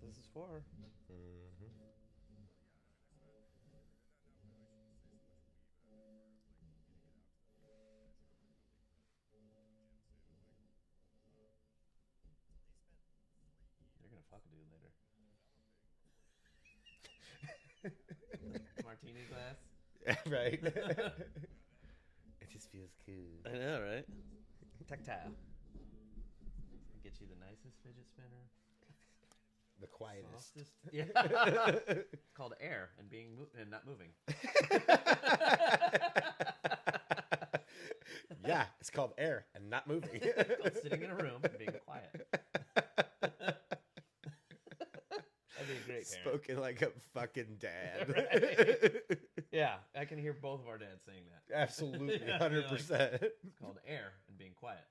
this is for. Mm-hmm. You're gonna fuck a dude later. Martini glass. Right. It just feels cool. I know, right? Tactile. Get you the nicest fidget spinner. The quietest. Softest. Yeah. Called air and and not moving. Yeah, it's called air and not moving. Called sitting in a room and being quiet. That'd be a great parent. Spoken like a fucking dad. Right. Yeah, I can hear both of our dads saying that. Absolutely, Yeah, 100%. it's called air and being quiet.